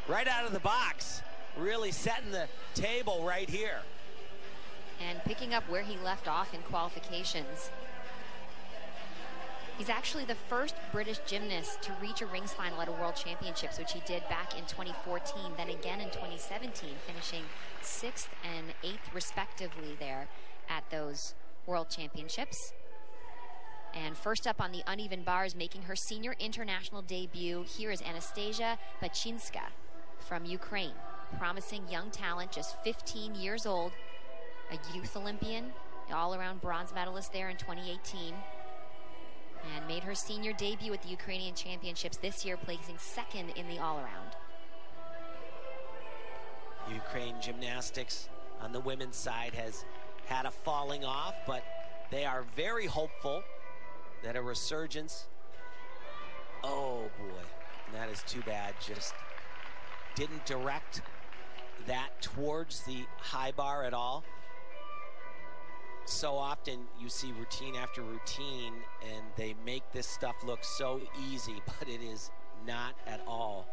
right out of the box, really setting the table right here. And picking up where he left off in qualifications. He's actually the first British gymnast to reach a rings final at a World Championships, which he did back in 2014, then again in 2017, finishing 6th and 8th respectively there at those World Championships. And first up on the uneven bars, making her senior international debut, here is Anastasia Bachinska from Ukraine. Promising young talent, just 15 years old, a youth Olympian, all-around bronze medalist there in 2018. And made her senior debut at the Ukrainian Championships this year, placing 2nd in the all-around. Ukraine gymnastics on the women's side has had a falling off, but they are very hopeful that a resurgence. Oh boy, that is too bad. Just didn't direct that towards the high bar at all. So often you see routine after routine and they make this stuff look so easy, but it is not at all.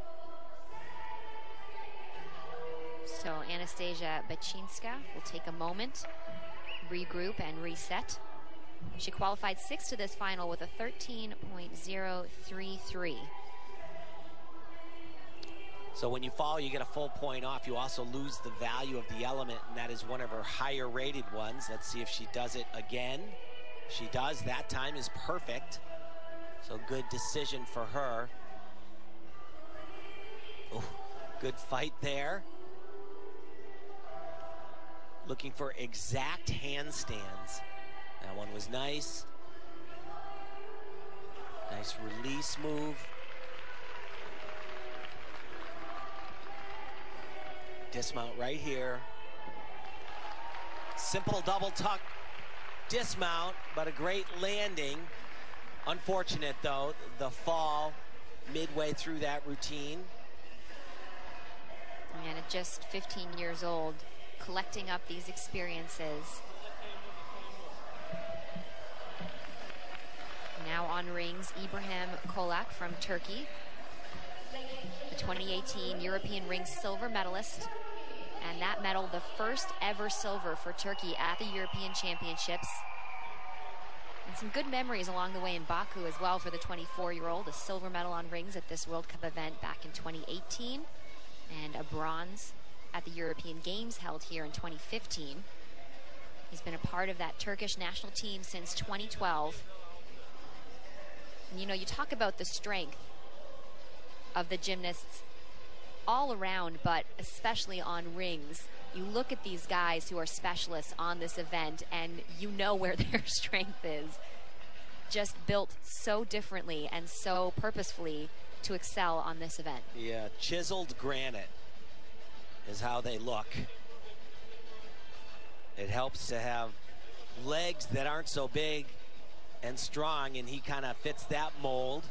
So Anastasia Bachinska will take a moment, regroup and reset. She qualified 6th to this final with a 13.033. So when you fall, you get a full point off. You also lose the value of the element, and that is one of her higher rated ones. Let's see if she does it again. She does. That time is perfect. So good decision for her. Oh, good fight there. Looking for exact handstands. That one was nice. Nice release move. Dismount right here. Simple double tuck dismount, but a great landing. Unfortunate though, the fall midway through that routine. And at just 15 years old, collecting up these experiences. Now on rings, Ibrahim Kolak from Turkey. The 2018 European Rings silver medalist. And that medal, the first ever silver for Turkey at the European Championships. And some good memories along the way in Baku as well for the 24-year-old. A silver medal on rings at this World Cup event back in 2018. And a bronze at the European Games held here in 2015. He's been a part of that Turkish national team since 2012. And you know, you talk about the strength of the gymnasts all around, but especially on rings. You look at these guys who are specialists on this event and you know where their strength is. Just built so differently and so purposefully to excel on this event. Yeah, chiseled granite is how they look. It helps to have legs that aren't so big and strong, and he kind of fits that mold.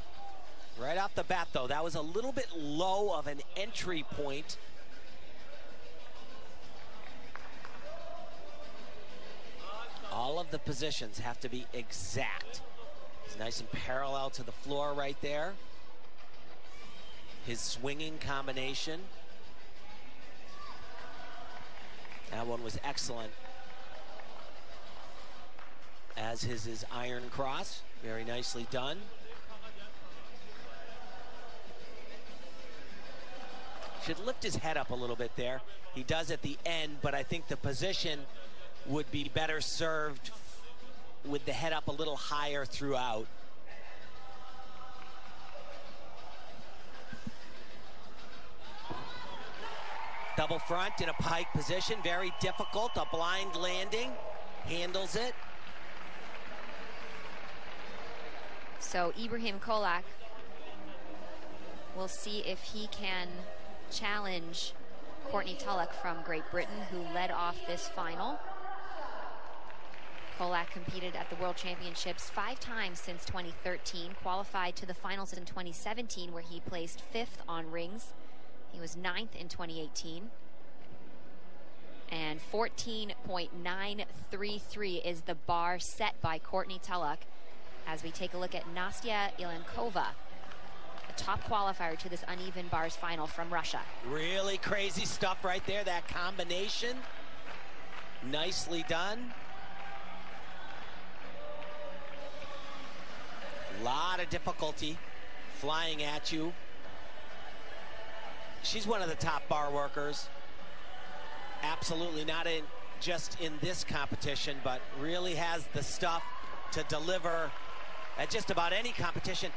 Right off the bat, though, that was a little bit low of an entry point. All of the positions have to be exact. He's nice and parallel to the floor right there. His swinging combination. That one was excellent. As his iron cross. Very nicely done. Should lift his head up a little bit there. He does at the end, but I think the position would be better served with the head up a little higher throughout. Double front in a pike position, very difficult, a blind landing, handles it. So Ibrahim Kolak, we'll see if he can challenge Courtney Tulloch from Great Britain, who led off this final. Kolak competed at the World Championships 5 times since 2013, qualified to the finals in 2017 where he placed 5th on rings. He was 9th in 2018. And 14.933 is the bar set by Courtney Tulloch as we take a look at Nastya Ilenkova. the top qualifier to this uneven bars final from Russia. Really crazy stuff right there, that combination. Nicely done. A lot of difficulty flying at you. She's one of the top bar workers. Absolutely not just in this competition, but really has the stuff to deliver at just about any competition.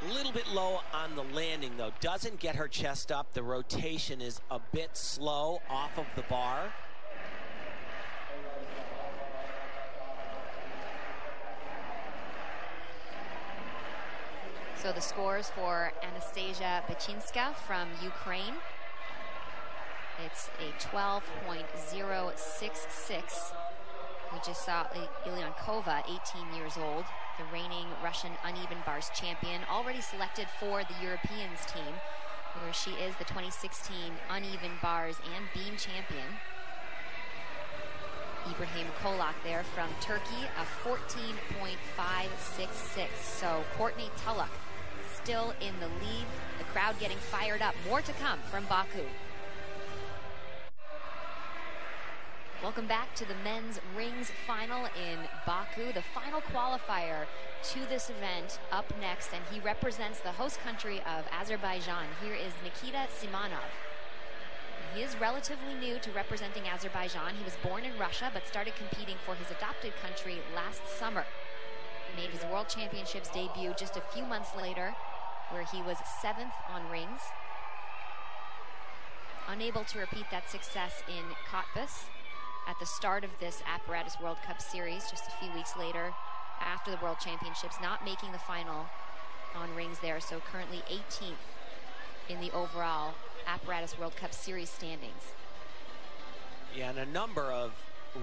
A little bit low on the landing, though. Doesn't get her chest up. The rotation is a bit slow off of the bar. So the scores for Anastasia Bachinska from Ukraine. It's a 12.066. We just saw Ilyankova, 18 years old, the reigning Russian uneven bars champion, already selected for the Europeans team, where she is the 2016 uneven bars and beam champion. Ibrahim Kolak there from Turkey, a 14.566. So Courtney Tulloch still in the lead. The crowd getting fired up. More to come from Baku. Welcome back to the men's rings final in Baku, the final qualifier to this event. Up next, and he represents the host country of Azerbaijan. Here is Nikita Simonov. He is relatively new to representing Azerbaijan. He was born in Russia, but started competing for his adopted country last summer. He made his World Championships debut just a few months later, where he was 7th on rings. Unable to repeat that success in Cottbus at the start of this Apparatus World Cup Series, just a few weeks later after the World Championships, not making the final on rings there, so currently 18th in the overall Apparatus World Cup Series standings. Yeah, and a number of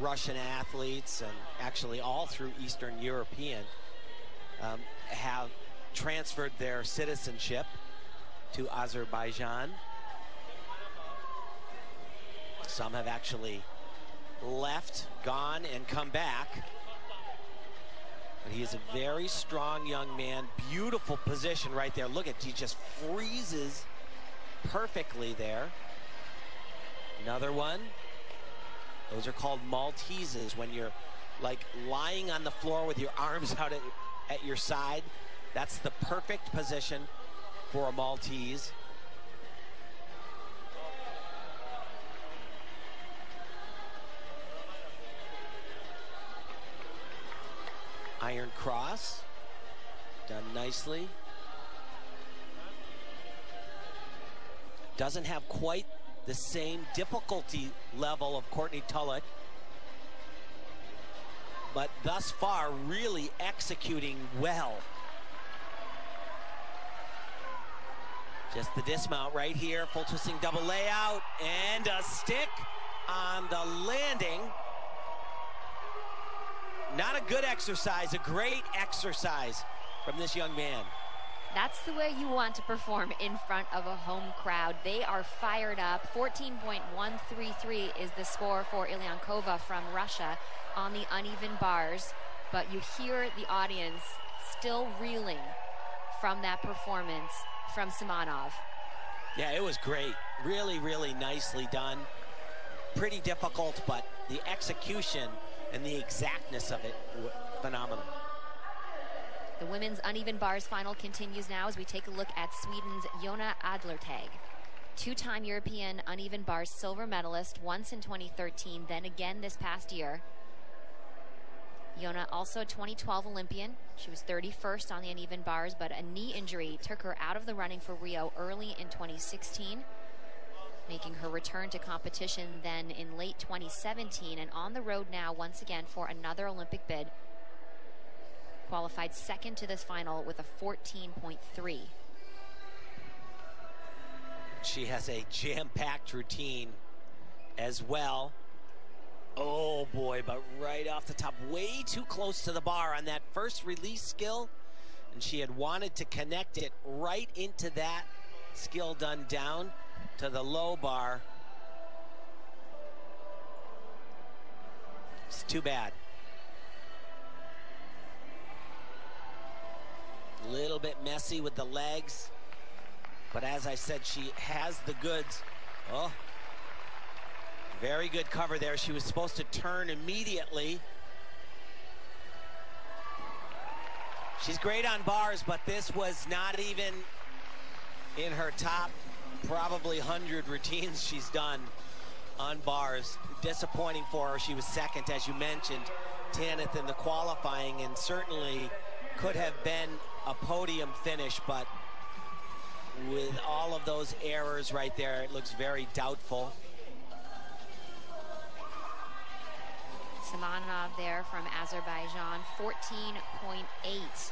Russian athletes, and actually all through Eastern European, have transferred their citizenship to Azerbaijan. Some have actually left, gone, and come back. But he is a very strong young man. Beautiful position right there. Look at, he just freezes perfectly there. Another one. Those are called Malteses, when you're like lying on the floor with your arms out at your side. That's the perfect position for a Maltese. Iron cross, done nicely. Doesn't have quite the same difficulty level of Courtney Tulloch, but thus far really executing well. Just the dismount right here, full twisting double layout, and a stick on the landing. Not a good exercise, a great exercise from this young man. That's the way you want to perform in front of a home crowd. They are fired up. 14.133 is the score for Ilyankova from Russia on the uneven bars. But you hear the audience still reeling from that performance from Simonov. Yeah, it was great. Really, really nicely done. Pretty difficult, but the execution and the exactness of it, phenomenal. The women's uneven bars final continues now as we take a look at Sweden's Jonna Adlertag. Two-time European uneven bars silver medalist, once in 2013, then again this past year. Jonna also a 2012 Olympian. She was 31st on the uneven bars, but a knee injury took her out of the running for Rio early in 2016. Making her return to competition then in late 2017, and on the road now once again for another Olympic bid. Qualified second to this final with a 14.3. She has a jam-packed routine as well. Oh boy, but right off the top, way too close to the bar on that first release skill, and she had wanted to connect it right into that skill done down to the low bar. It's too bad. A little bit messy with the legs. But as I said, she has the goods. Oh, very good cover there. She was supposed to turn immediately. She's great on bars, but this was not even in her top probably 100 routines she's done on bars. Disappointing for her. She was second, as you mentioned, 10th in the qualifying, and certainly could have been a podium finish, but with all of those errors right there, it looks very doubtful. Simonov there from Azerbaijan, 14.8.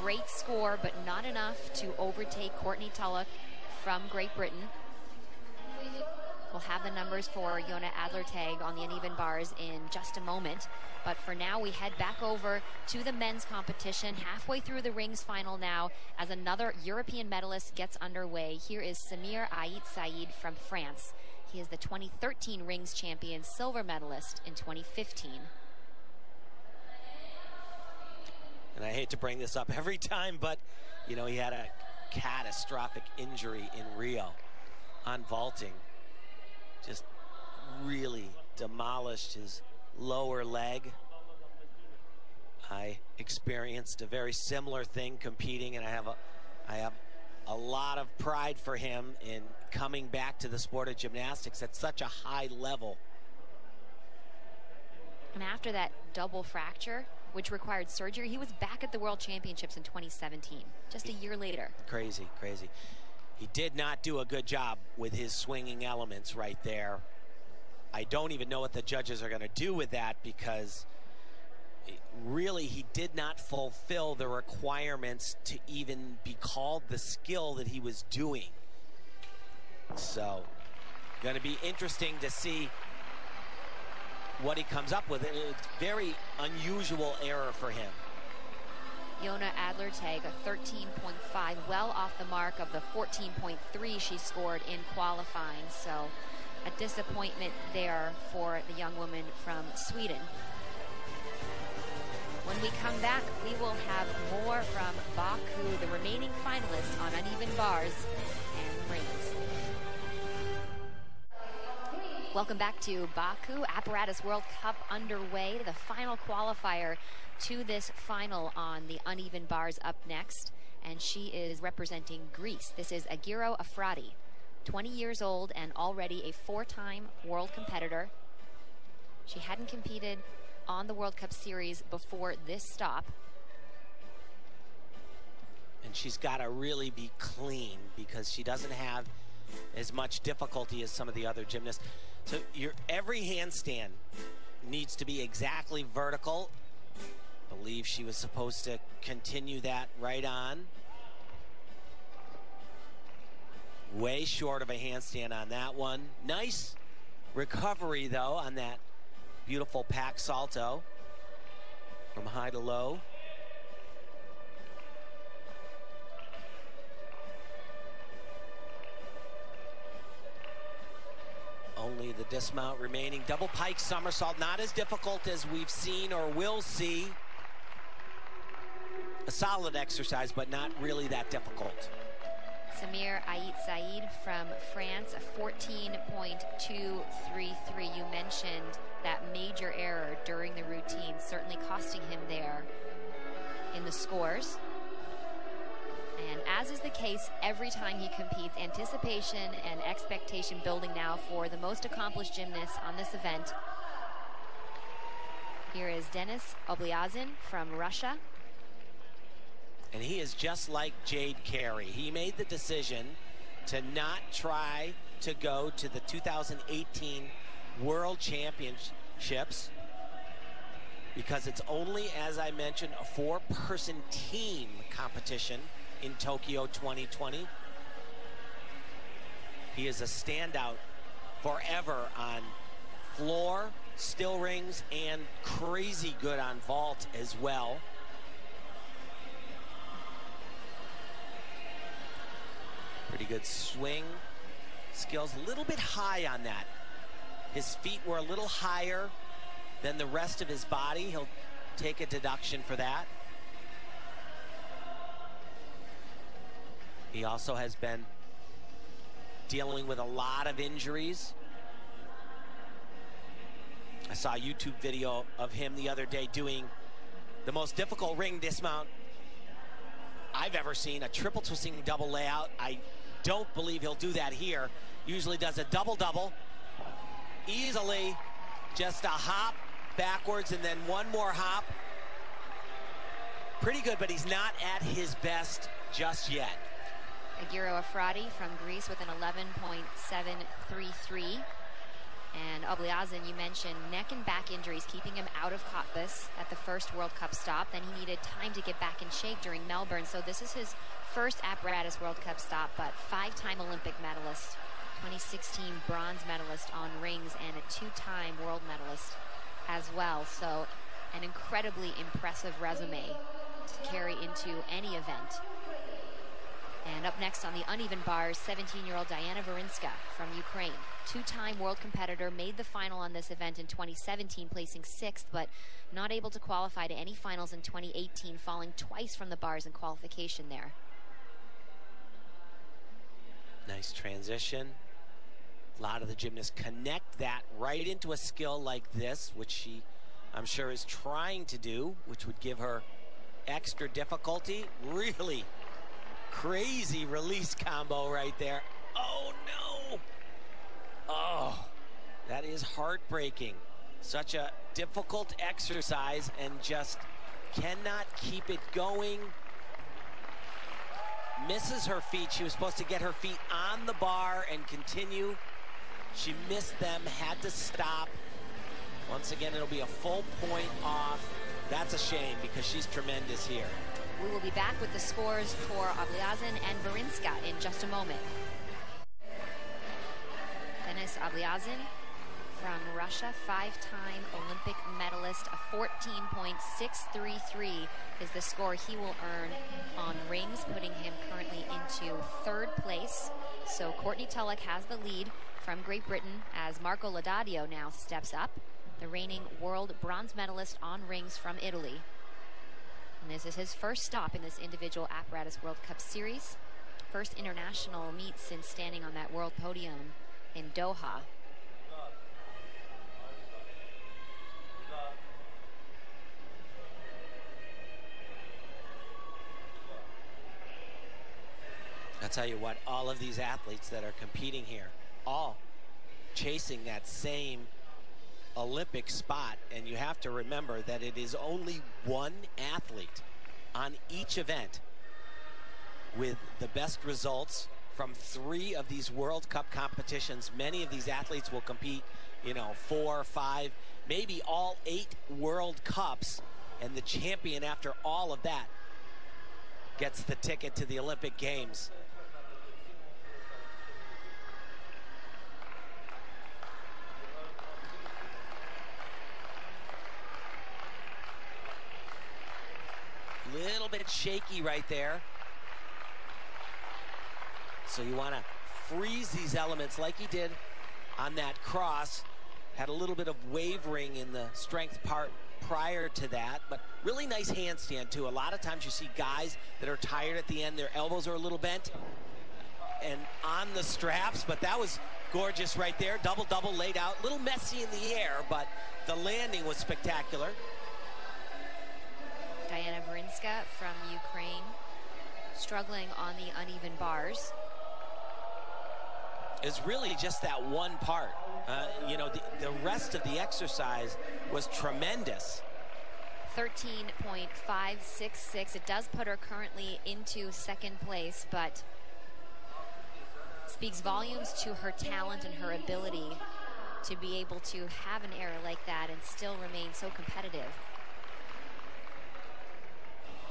Great score, but not enough to overtake Courtney Tulloch from Great Britain. We'll have the numbers for Jonna Adler-Tag on the uneven bars in just a moment. But for now, we head back over to the men's competition, halfway through the rings final now, as another European medalist gets underway. Here is Samir Ait Said from France. He is the 2013 rings champion, silver medalist in 2015. And I hate to bring this up every time, but, you know, he had a catastrophic injury in Rio on vaulting. Just really demolished his lower leg. I experienced a very similar thing competing, and I have a lot of pride for him in coming back to the sport of gymnastics at such a high level. And after that double fracture, which required surgery, he was back at the World Championships in 2017, just a year later. Crazy, crazy. He did not do a good job with his swinging elements right there. I don't even know what the judges are going to do with that, because really he did not fulfill the requirements to even be called the skill that he was doing. So, going to be interesting to see what he comes up with. It's very unusual error for him. Jonna Adler-Tag, a 13.5, well off the mark of the 14.3 she scored in qualifying. So a disappointment there for the young woman from Sweden. When we come back, we will have more from Baku, the remaining finalists on uneven bars and rings. Welcome back to Baku. Apparatus World Cup underway. The final qualifier to this final on the uneven bars up next. And she is representing Greece. This is Agiro Afrati, 20 years old and already a four-time world competitor. She hadn't competed on the World Cup Series before this stop. And she's got to really be clean, because she doesn't have as much difficulty as some of the other gymnasts. So every handstand needs to be exactly vertical. I believe she was supposed to continue that right on. Way short of a handstand on that one. Nice recovery, though, on that beautiful pack salto from high to low. Only the dismount remaining. Double pike somersault, not as difficult as we've seen or will see. A solid exercise, but not really that difficult. Samir Ait Said from France, a 14.233. You mentioned that major error during the routine, certainly costing him there in the scores. And as is the case every time he competes, anticipation and expectation building now for the most accomplished gymnast on this event. Here is Denis Obliazin from Russia. And he is just like Jade Carey. He made the decision to not try to go to the 2018 World Championships, because it's only, as I mentioned, a four-person team competition in Tokyo 2020. He is a standout forever on floor, still rings, and crazy good on vault as well. Pretty good swing skills, a little bit high on that. His feet were a little higher than the rest of his body. He'll take a deduction for that. He also has been dealing with a lot of injuries. I saw a YouTube video of him the other day doing the most difficult ring dismount I've ever seen, a triple twisting double layout. I don't believe he'll do that here. Usually does a double-double. Easily, just a hop backwards and then one more hop. Pretty good, but he's not at his best just yet. Agiro Afradi from Greece with an 11.733. And Obliazin, you mentioned neck and back injuries keeping him out of Cottbus at the first World Cup stop. Then he needed time to get back in shape during Melbourne. So this is his first apparatus World Cup stop, but 5-time Olympic medalist, 2016 bronze medalist on rings, and a 2-time world medalist as well. So an incredibly impressive resume to carry into any event. And up next on the uneven bars, 17-year-old Diana Varinska from Ukraine. 2-time world competitor, made the final on this event in 2017, placing 6th, but not able to qualify to any finals in 2018, falling twice from the bars in qualification there. Nice transition. A lot of the gymnasts connect that right into a skill like this, which she, I'm sure, is trying to do, which would give her extra difficulty. Really crazy release combo right there. Oh no! Oh, that is heartbreaking. Such a difficult exercise and just cannot keep it going. Misses her feet. She was supposed to get her feet on the bar and continue. She missed them, had to stop. Once again, it'll be a full point off. That's a shame because she's tremendous here. We will be back with the scores for Obliazin and Varinska in just a moment. Denis Obliazin from Russia, 5-time Olympic medalist. A 14.633 is the score he will earn on rings, putting him currently into 3rd place. So Courtney Tulloch has the lead from Great Britain as Marco Laudadio now steps up, the reigning world bronze medalist on rings from Italy. And this is his first stop in this individual apparatus World Cup series. First international meet since standing on that world podium in Doha. I'll tell you what, all of these athletes that are competing here, all chasing that same Olympic spot, and you have to remember that it is only one athlete on each event with the best results from 3 of these World Cup competitions. Many of these athletes will compete, you know, 4, 5, maybe all 8 World Cups, and the champion after all of that gets the ticket to the Olympic Games. Little bit shaky right there. So you want to freeze these elements like he did on that cross. Had a little bit of wavering in the strength part prior to that, but really nice handstand too. A lot of times you see guys that are tired at the end, their elbows are a little bent and on the straps, but that was gorgeous right there. Double-double laid out, a little messy in the air, but the landing was spectacular. Diana Varinska from Ukraine, struggling on the uneven bars. Is really just that one part. You know, the rest of the exercise was tremendous. 13.566. It does put her currently into 2nd place, but speaks volumes to her talent and her ability to be able to have an error like that and still remain so competitive.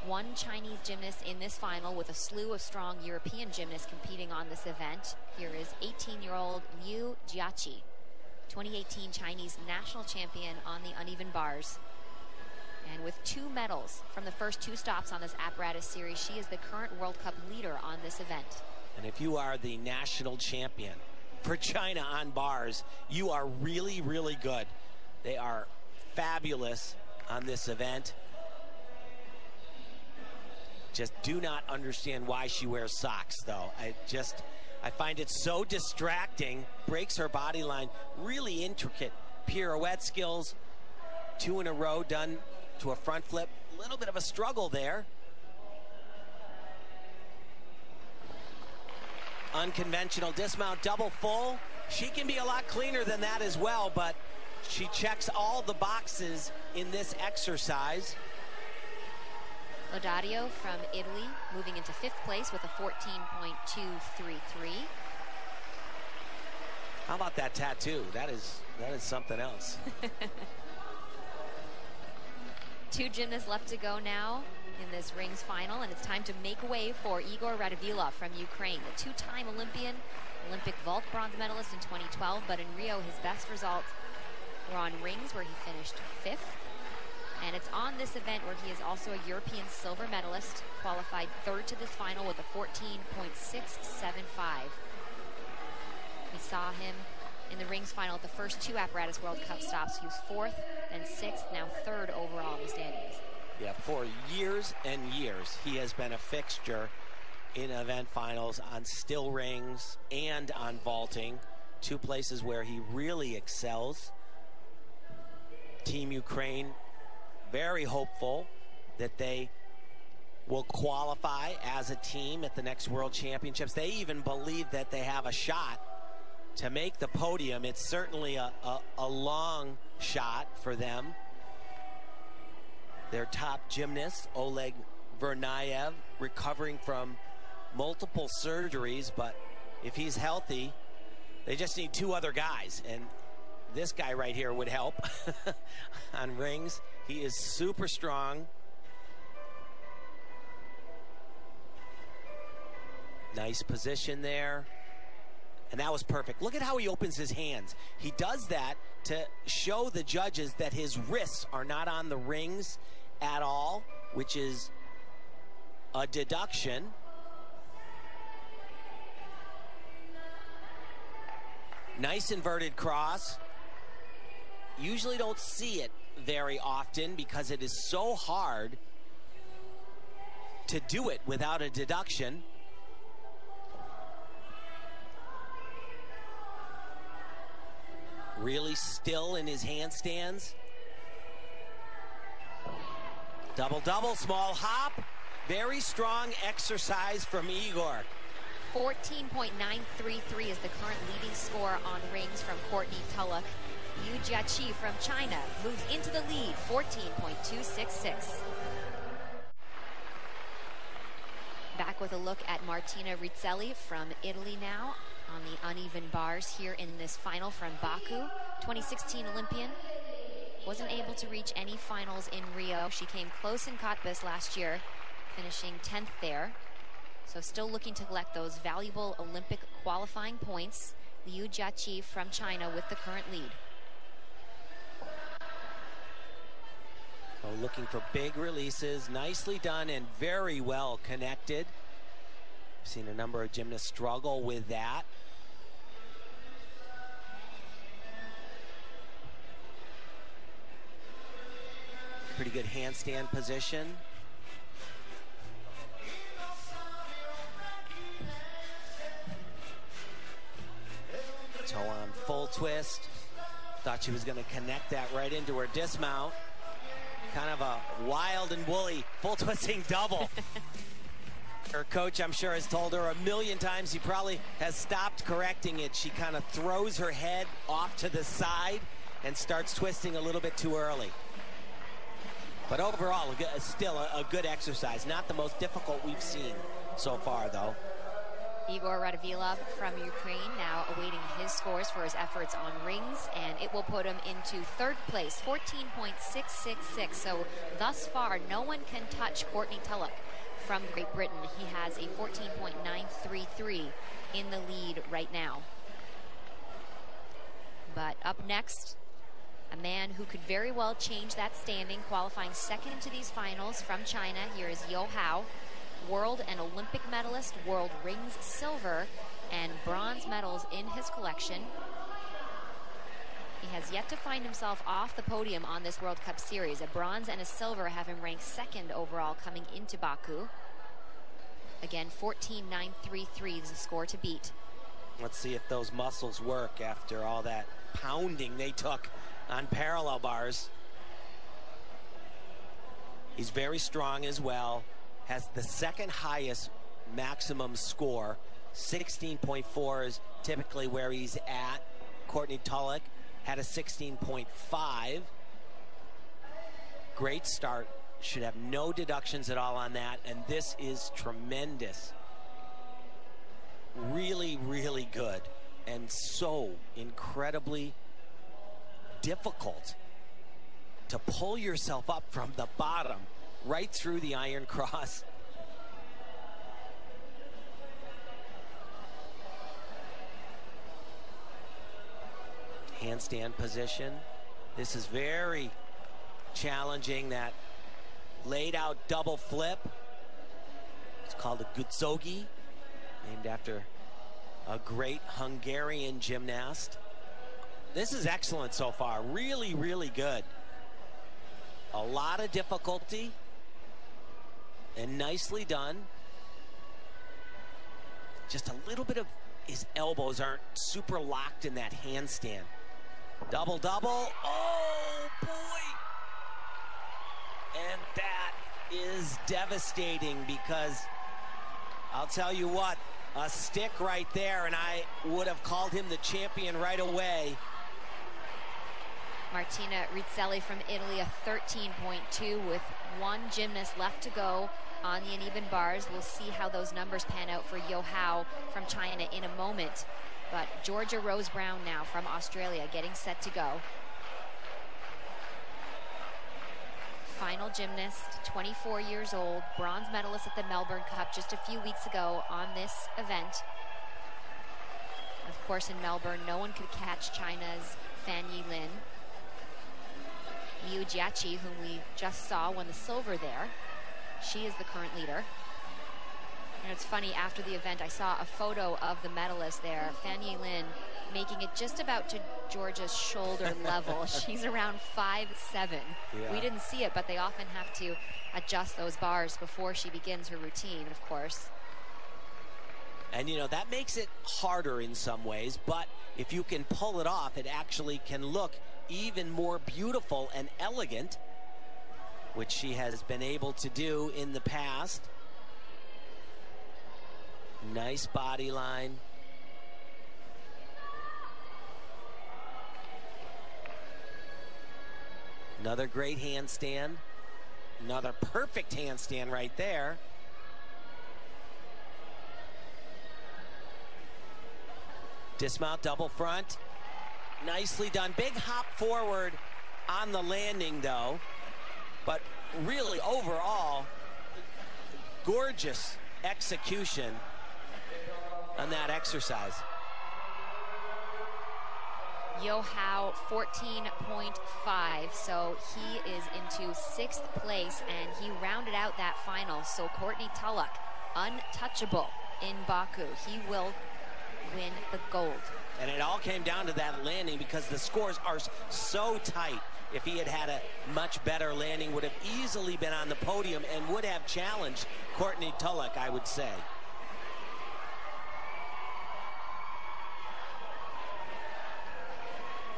One Chinese gymnast in this final with a slew of strong European gymnasts competing on this event. Here is 18-year-old Liu Jiaqi, 2018 Chinese national champion on the uneven bars. And with 2 medals from the first 2 stops on this apparatus series, she is the current World Cup leader on this event. And if you are the national champion for China on bars, you are really, really good. They are fabulous on this event. Just do not understand why she wears socks, though. I find it so distracting. Breaks her body line. Really intricate pirouette skills. 2 in a row done to a front flip. A little bit of a struggle there. Unconventional dismount, double full. She can be a lot cleaner than that as well, but she checks all the boxes in this exercise. Lodario from Italy moving into 5th place with a 14.233. How about that tattoo? That is something else. 2 gymnasts left to go now in this rings final, and it's time to make way for Igor Radovilov from Ukraine, the 2-time Olympian, Olympic vault bronze medalist in 2012, but in Rio his best results were on rings where he finished 5th. And it's on this event where he is also a European silver medalist, qualified 3rd to this final with a 14.675. We saw him in the rings final at the first 2 Apparatus World Cup stops. He was 4th, then 6th, now 3rd overall in the standings. Yeah, for years and years, he has been a fixture in event finals on still rings and on vaulting, 2 places where he really excels. Team Ukraine very hopeful that they will qualify as a team at the next World Championships. They even believe that they have a shot to make the podium. It's certainly a long shot for them. Their top gymnast, Oleg Vernayev, recovering from multiple surgeries, but if he's healthy, they just need 2 other guys, and this guy right here would help on rings. He is super strong. Nice position there. And that was perfect. Look at how he opens his hands. He does that to show the judges that his wrists are not on the rings at all, which is a deduction. Nice inverted cross. Usually don't see it very often because it is so hard to do it without a deduction. Really still in his handstands. Double-double, small hop. Very strong exercise from Igor. 14.933 is the current leading score on rings from Courtney Tulloch. Yu Jiaqi from China moves into the lead, 14.266. Back with a look at Martina Rizzelli from Italy now on the uneven bars here in this final from Baku. 2016 Olympian. Wasn't able to reach any finals in Rio. She came close in Cottbus last year, finishing 10th there. So still looking to collect those valuable Olympic qualifying points. Liu Jiaqi from China with the current lead. So looking for big releases, nicely done and very well connected. I've seen a number of gymnasts struggle with that. Pretty good handstand position. Toe on full twist. Thought she was going to connect that right into her dismount. Kind of a wild and woolly full twisting double. Her coach, I'm sure, has told her a million times. He probably has stopped correcting it. She kind of throws her head off to the side and starts twisting a little bit too early. But overall, still a good exercise. Not the most difficult we've seen so far, though. Igor Radovilov from Ukraine now awaiting his scores for his efforts on rings, and it will put him into 3rd place, 14.666. So thus far, no one can touch Courtney Tulloch from Great Britain. He has a 14.933 in the lead right now. But up next, a man who could very well change that standing, qualifying 2nd into these finals from China. Here is Yo Hao, world and Olympic medalist, world rings silver and bronze medals in his collection. He has yet to find himself off the podium on this World Cup series. A bronze and a silver have him ranked 2nd overall coming into Baku. Again, 14.933 is the score to beat. Let's see if those muscles work after all that pounding they took on parallel bars. He's very strong as well. Has the second highest maximum score. 16.4 is typically where he's at. Courtney Tulloch had a 16.5. Great start. Should have no deductions at all on that. And this is tremendous. Really, really good. And so incredibly difficult to pull yourself up from the bottom right through the Iron Cross. Handstand position. This is very challenging. That laid out double flip. It's called a gutsogi, named after a great Hungarian gymnast. This is excellent so far. Really, really good. A lot of difficulty and nicely done. Just a little bit of his elbows aren't super locked in that handstand. Double, double. Oh, boy. And that is devastating, because I'll tell you what, a stick right there, and I would have called him the champion right away. Martina Rizzelli from Italy, a 13.2 with one gymnast left to go on the uneven bars. We'll see how those numbers pan out for Yo Hao from China in a moment. But Georgia Rose Brown now from Australia getting set to go. Final gymnast, 24 years old, bronze medalist at the Melbourne Cup just a few weeks ago on this event. Of course, in Melbourne, no one could catch China's Fan Yilin. Liu Jiaqi, whom we just saw, won the silver there. She is the current leader. And it's funny, after the event, I saw a photo of the medalist there, Fan Yilin, making it just about to Georgia's shoulder level. She's around 5'7". Yeah. We didn't see it, but they often have to adjust those bars before she begins her routine, of course. And, you know, that makes it harder in some ways, but if you can pull it off, it actually can look even more beautiful and elegant, which she has been able to do in the past. Nice body line. Another great handstand. Another perfect handstand right there. Dismount, double front. Nicely done. Big hop forward on the landing, though. But really, overall, gorgeous execution on that exercise. Yo Hao 14.5, so he is into 6th place, and he rounded out that final. So Courtney Tulloch, untouchable in Baku. He will win the gold. And it all came down to that landing, because the scores are so tight. If he had had a much better landing, would have easily been on the podium and would have challenged Courtney Tulloch, I would say.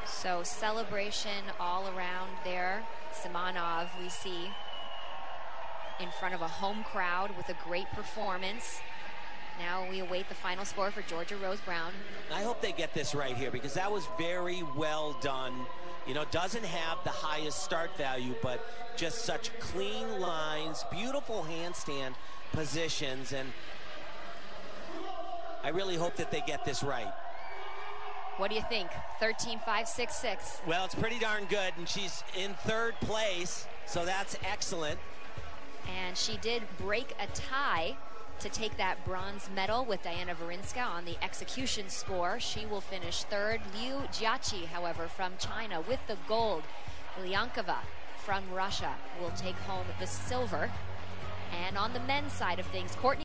So celebration all around there. Simonov, we see, in front of a home crowd with a great performance. Now we await the final score for Georgia Rose Brown. I hope they get this right here, because that was very well done. You know, doesn't have the highest start value, but just such clean lines, beautiful handstand positions, and I really hope that they get this right. What do you think? 13.566. Well, it's pretty darn good, and she's in 3rd place, so that's excellent. And she did break a tie to take that bronze medal with Diana Varinska on the execution score. She will finish 3rd. Liu Jiaqi, however, from China with the gold. Ilyankova from Russia will take home the silver. And on the men's side of things, Courtney